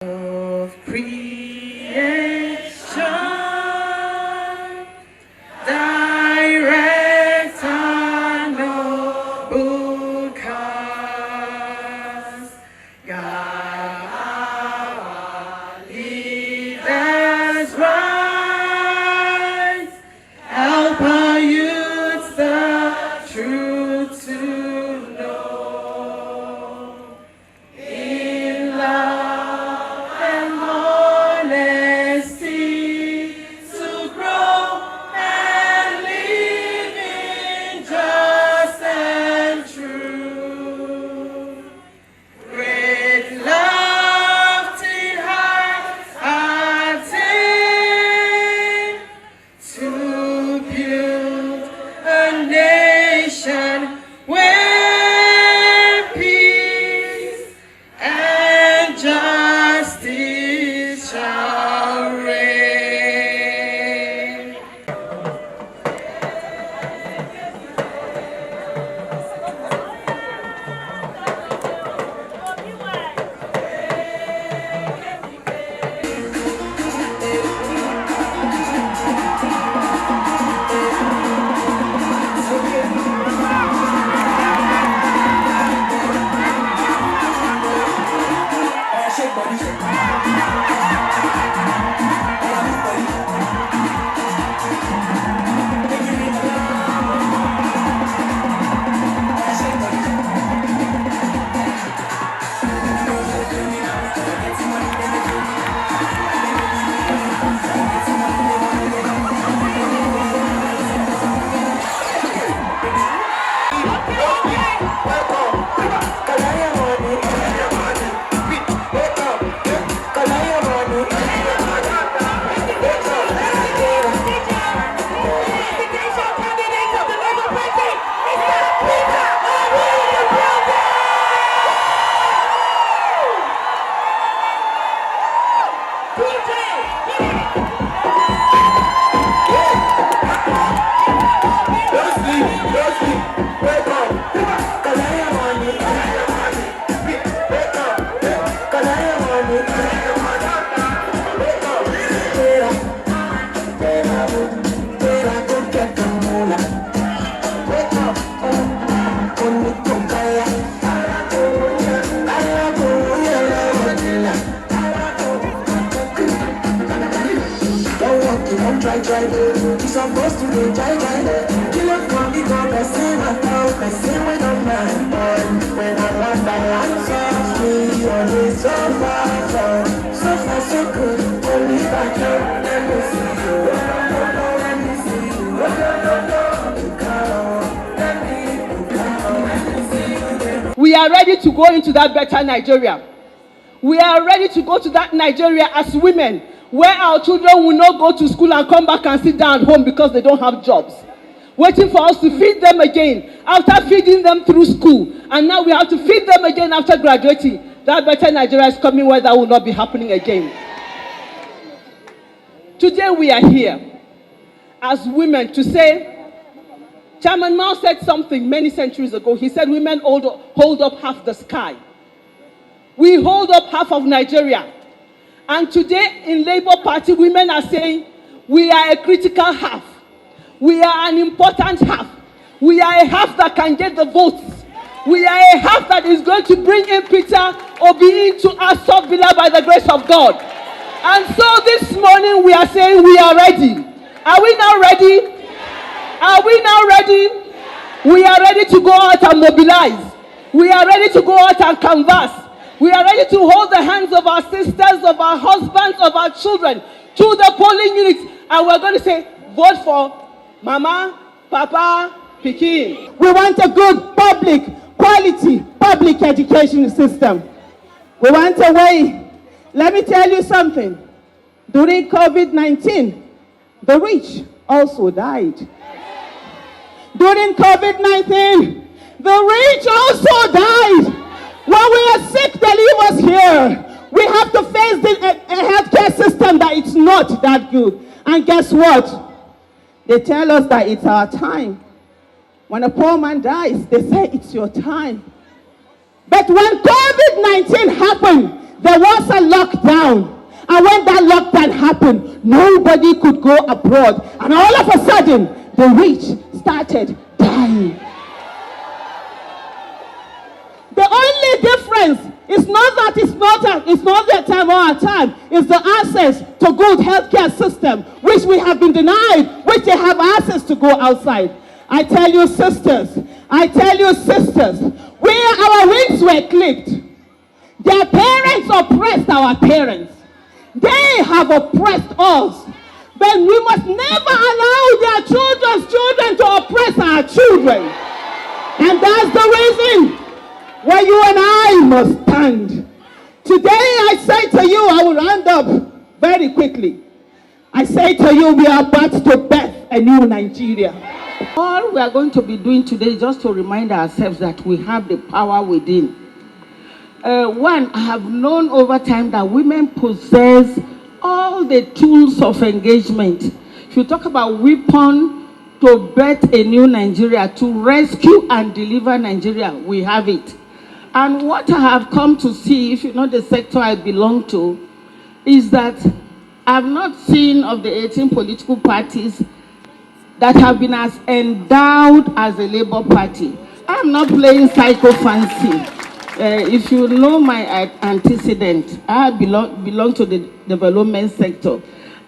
of creation, direct and noble cause, God, leaders rise, help our youth the truth to know, in love and honesty to grow and live in just and true. Great lofty heights attain to build a nation where peace and justice shall reign. Try, you're supposed to be try. You look for me, go person, I felt person when I'm mine. When I want that answer, me always so far, so good. Only if I can, let me see you. Let me see you. Let me We are ready to go into that better Nigeria. We are ready to go to that Nigeria as women, where our children will not go to school and come back and sit down at home because they don't have jobs. Waiting for us to feed them again after feeding them through school. And now we have to feed them again after graduating. That better Nigeria is coming where that will not be happening again. Today we are here as women to say, Chairman Mao said something many centuries ago. He said women hold up half the sky. We hold up half of Nigeria. And today in Labour Party, women are saying, we are a critical half. We are an important half. We are a half that can get the votes. We are a half that is going to bring in Peter Obi into Asok Villa by the grace of God. And so this morning we are saying we are ready. Are we now ready? Are we now ready? We are ready to go out and mobilize. We are ready to go out and canvass. We are ready to hold the hands of our sisters, of our husbands, of our children to the polling units. And we're going to say, vote for Mama, Papa, Pikin. We want a good quality public education system. We want a way. Let me tell you something. During COVID-19, the rich also died. During COVID-19, the rich also died. When we are sick, they leave us here. We have to face a healthcare system that it's not that good. And guess what? They tell us that it's our time. When a poor man dies, they say it's your time. But when COVID-19 happened, there was a lockdown. And when that lockdown happened, nobody could go abroad. And all of a sudden, the rich started dying. The only difference is not that it's not their time or our time. It's the access to good healthcare system, which we have been denied, which they have access to go outside. I tell you, sisters, where our wings were clipped, their parents oppressed our parents. They have oppressed us. But we must never allow their children's children to oppress our children. And that's the reason why you and I must stand. Today I say to you, I will round up very quickly. I say to you, we are about to birth a new Nigeria. All we are going to be doing today is just to remind ourselves that we have the power within. One, I have known over time that women possess all the tools of engagement. If you talk about weapon to birth a new Nigeria, to rescue and deliver Nigeria, we have it. And what I have come to see, if you know the sector I belong to, is that I have not seen of the 18 political parties that have been as endowed as the Labour Party. I'm not playing psycho fancy. If you know my antecedent, I belong to the development sector.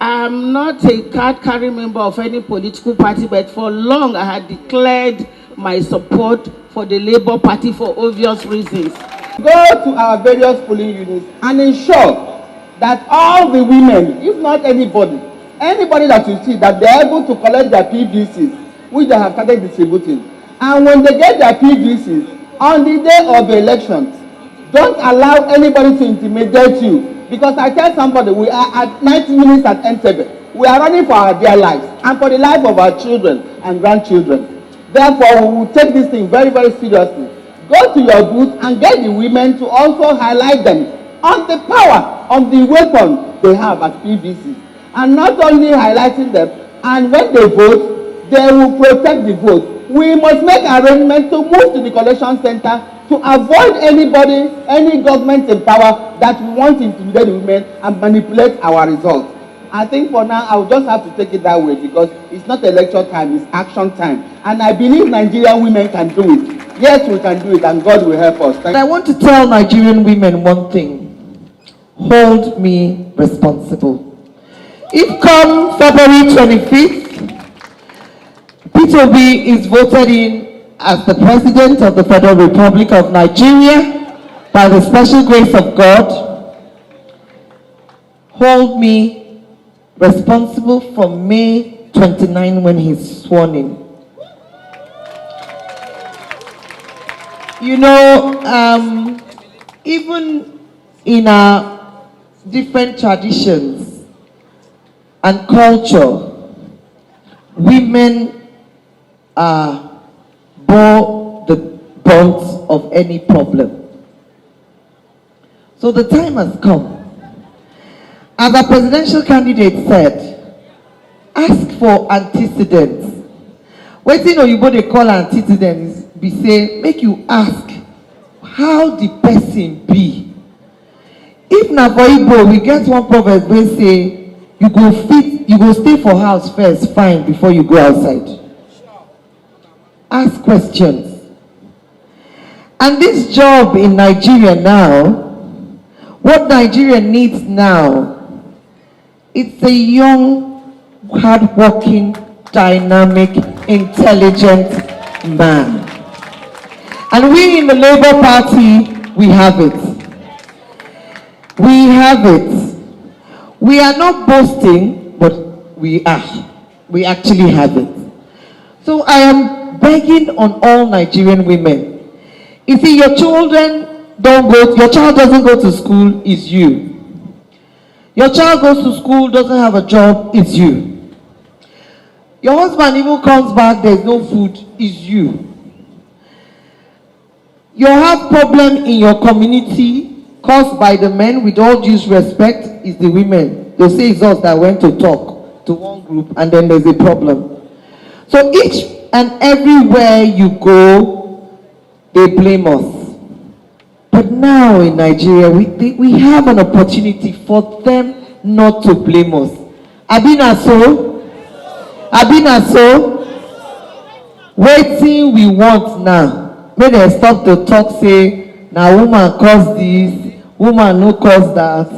I'm not a card-carrying member of any political party, but for long I had declared my support for the Labour Party for obvious reasons. Go to our various polling units and ensure that all the women, if not anybody that you see, that they're able to collect their PVCs, which they have started distributing. And when they get their PVCs, on the day of the election, don't allow anybody to intimidate you. Because I tell somebody, we are at 90 minutes at Entebbe. We are running for our dear lives and for the life of our children and grandchildren. Therefore, we will take this thing very, very seriously. Go to your booth and get the women to also highlight them on the power, on the weapon they have at PVC. And not only highlighting them, and when they vote, they will protect the vote. We must make arrangements to move to the collection center to avoid anybody, any government in power that want to intimidate the women and manipulate our results. I think for now, I will just have to take it that way because it's not election time, it's action time. And I believe Nigerian women can do it. Yes, we can do it, and God will help us. I want to tell Nigerian women one thing. Hold me responsible. If come February 25th, P2B is voted in as the President of the Federal Republic of Nigeria by the special grace of God, hold me responsible from May 29 when he's sworn in. You know, even in our different traditions and culture, women bore the brunt of any problem. So the time has come. As our presidential candidate said, ask for antecedents. Wetin Oyibo dey call antecedents be say, make you ask how the person be. If na for Igbo, we get one proverb wey say, you go stay for house first, fine, before you go outside. Ask questions. And this job in Nigeria now, what Nigeria needs now, it's a young, hardworking, dynamic, intelligent man. And we in the Labour Party, we have it. We have it. We are not boasting, but we are. We actually have it. So I am begging on all Nigerian women. You see, your child doesn't go to school, it's you. Your child goes to school, doesn't have a job, it's you. Your husband even comes back, there's no food, it's you. You have problem in your community caused by the men, with all due respect, is the women. They'll say it's us that went to talk to one group and then there's a problem. So each and everywhere you go, they blame us. But now in Nigeria, we have an opportunity for them not to blame us. Abina so? Abina so? Waiting we want now. When they stop to talk, say, now woman cause this, woman no cause that.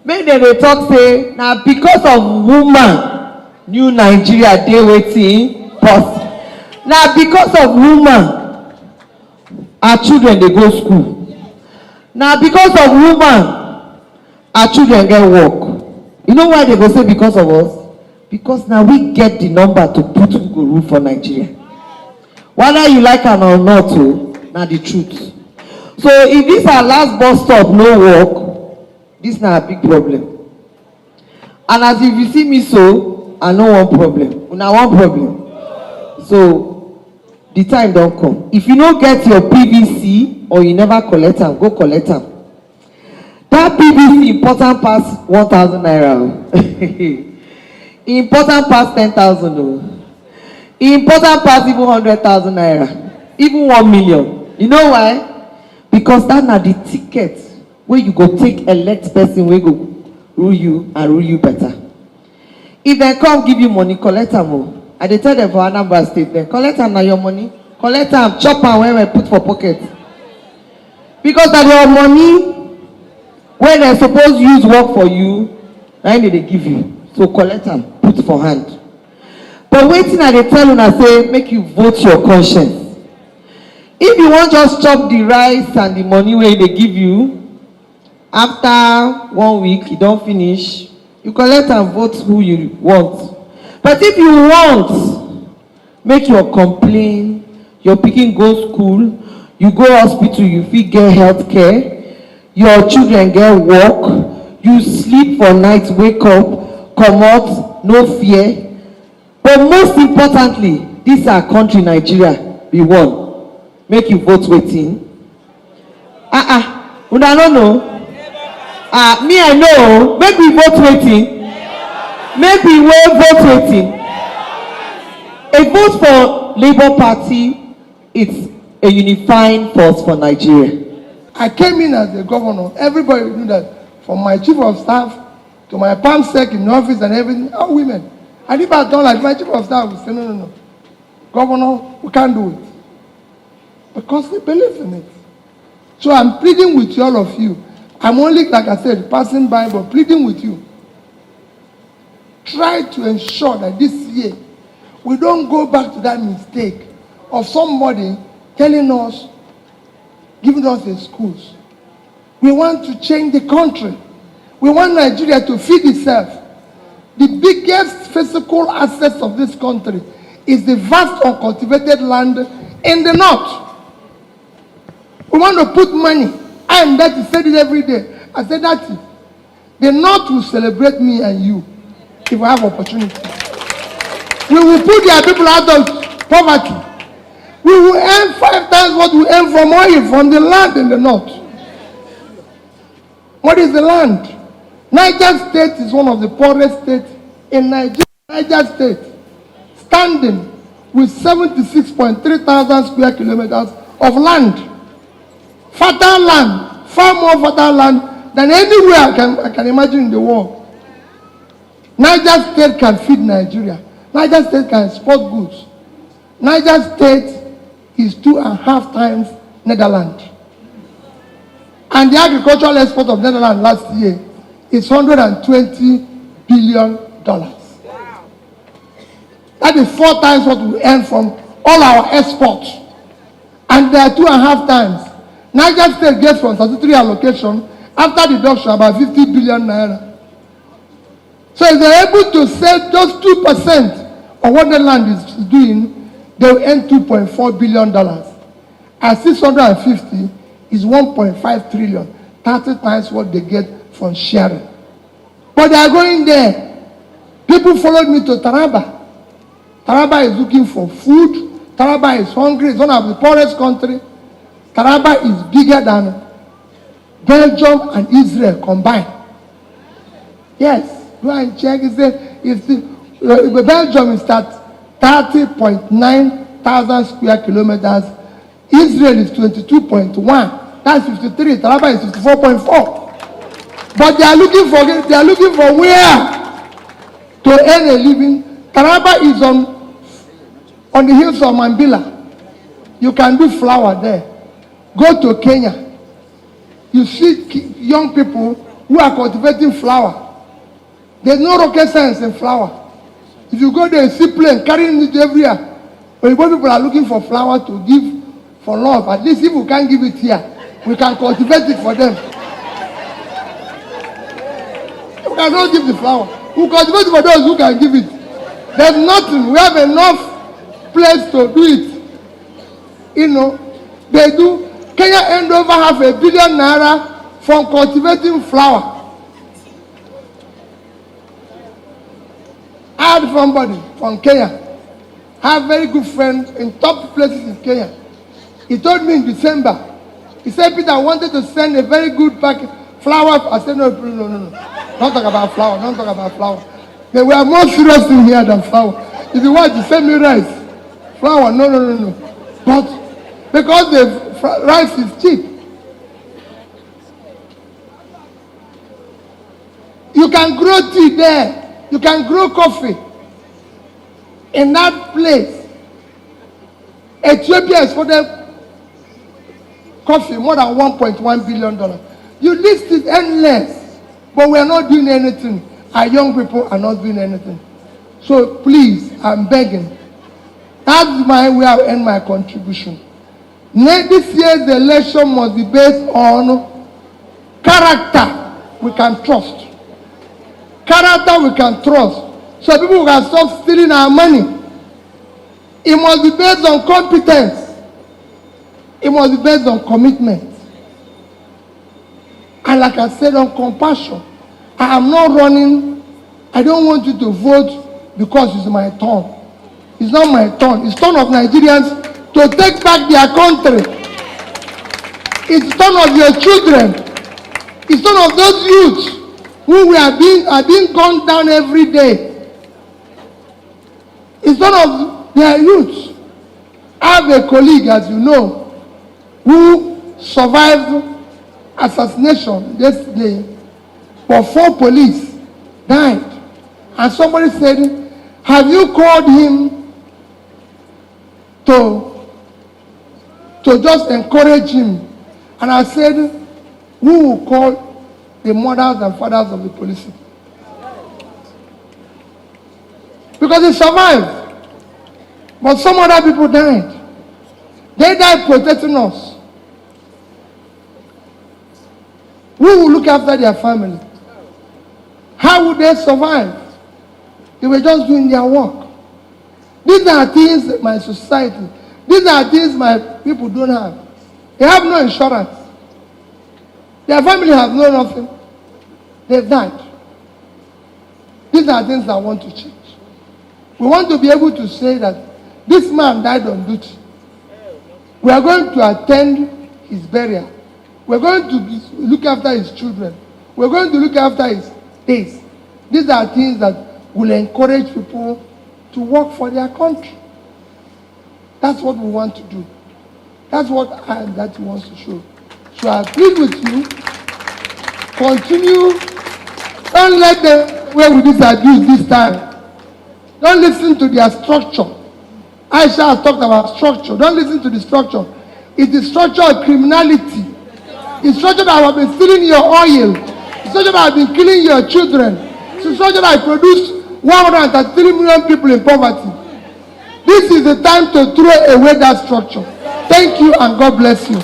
When they talk, say, now because of woman, new Nigeria, they waiting, pause. Now because of woman, our children, they go school. Now because of woman, our children get work. You know why they go say because of us? Because now we get the number to put who go rule for Nigeria. Whether you like am or not, now the truth. So if this our last bus stop no work, this na a big problem. And as if you see me so, I no one problem. Una one problem. So the time don't come. If you don't get your PVC or you never collect them, go collect them. That PVC important pass 1,000 naira. Important pass 10,000. Important pass even 100,000 naira. Even 1 million. You know why? Because that na the ticket where you go take elect person where go rule you and rule you better. If they come give you money, collect them. I dey tell them for Anambra State, then collect am na your money, collect am, chop am when we put for pocket. Because that your money, when they suppose use work for you, na they give you. So collect am, put for hand. But waiting I dey tell una say, make you vote your conscience. If you want just chop the rice and the money where they give you, after 1 week, you don't finish, you collect and vote who you want. But if you want, make your complaint, your pikin go school, you go hospital, you fit get health care, your children get work, you sleep for night, wake up, come out, no fear. But most importantly, this our country, Nigeria, we won. Make you vote waiting. Una no know. Me I know. Make we vote waiting. Make we vote waiting. A vote for Labour Party, it's a unifying force for Nigeria. I came in as a governor. Everybody knew that, from my chief of staff to my palm sec in the office and everything, all women. And if I don't like my chief of staff, would say, no. Governor, we can't do it. Because we believe in it. So I'm pleading with all of you. I'm only, like I said, passing by, but pleading with you. Try to ensure that this year, we don't go back to that mistake of somebody telling us, giving us the schools. We want to change the country. We want Nigeria to feed itself. The biggest physical assets of this country is the vast uncultivated land in the north. We want to put money. I am there to say it every day. I said that the north will celebrate me and you if I have opportunity. We will put their people out of poverty. We will earn 5 times what we earn from oil from the land in the north. What is the land? Niger State is one of the poorest states in Nigeria. Niger State, standing with 76.3 thousand square kilometers of land. Fertile land, far more fertile land than anywhere I can imagine in the world. Niger State can feed Nigeria. Niger State can export goods. Niger State is 2.5 times Netherlands. And the agricultural export of Netherlands last year is $120 billion. That is 4 times what we earn from all our exports. And there are 2.5 times. Niger State gets from statutory allocation after deduction about 50 billion naira. So if they're able to sell just 2% of what the land is doing, they will earn $2.4 billion. And 650 is 1.5 trillion, 30 times what they get from sharing. But they are going there. People followed me to Taraba. Taraba is looking for food. Taraba is hungry. It's one of the poorest countries. Taraba is bigger than Belgium and Israel combined. Yes, go and check. Belgium is at 30.9 thousand square kilometers. Israel is 22.1. That's 53. Taraba is 54.4. But they are looking for where to earn a living. Taraba is on the hills of Mambila. You can do flour there. Go to Kenya. You see young people who are cultivating flour. There's no rocket science in flour. If you go there, you see plane carrying it everywhere. But people are looking for flour to give for love. At least if we can't give it here, we can cultivate it for them. We cannot give the flour. We cultivate it for those who can give it. There's nothing. We have enough place to do it. You know, they do. Kenya earned over $500 million from cultivating flour. I had somebody from Kenya. I have very good friends in top places in Kenya. He told me in December, he said, Peter, I wanted to send a very good packet flour. I said, no. Don't talk about flour. Don't talk about flour. They were more serious in here than flour. If you want to send me rice, flour, no. But because the rice is cheap, you can grow tea there. You can grow coffee in that place. Ethiopia exported coffee more than $1.1 billion. You list it endless, but we are not doing anything. Our young people are not doing anything. So please, I'm begging. That's my way I end my contribution. This year's election must be based on character we can trust. Character we can trust. So people can stop stealing our money. It must be based on competence. It must be based on commitment. And like I said, on compassion. I am not running. I don't want you to vote because it's my turn. It's not my turn. It's turn of Nigerians to take back their country. It's turn of your children. It's turn of those youths who are being gunned down every day. It's turn of their youths. I have a colleague, as you know, who survived assassination yesterday, but 4 police died. And somebody said, have you called him to just encourage him? And I said, who will call the mothers and fathers of the police? Because he survived. But some other people died. They died protecting us. Who will look after their family? How would they survive? They were just doing their work. These are things that my society, these are things my people don't have. They have no insurance. Their family has no nothing. They've died. These are things I want to change. We want to be able to say that this man died on duty. We are going to attend his burial. We're going to look after his children. We're going to look after his days. These are things that will encourage people to work for their country. That's what we want to do. That's what that wants to show. So I plead with you, continue. Don't let them away with this abuse this time. Don't listen to their structure. Aisha has talked about structure. Don't listen to the structure. It's the structure of criminality. It's the structure that have been stealing your oil. It's the structure that have been killing your children. It's the structure that produced 133 million people in poverty. This is the time to throw away that structure. Thank you and God bless you.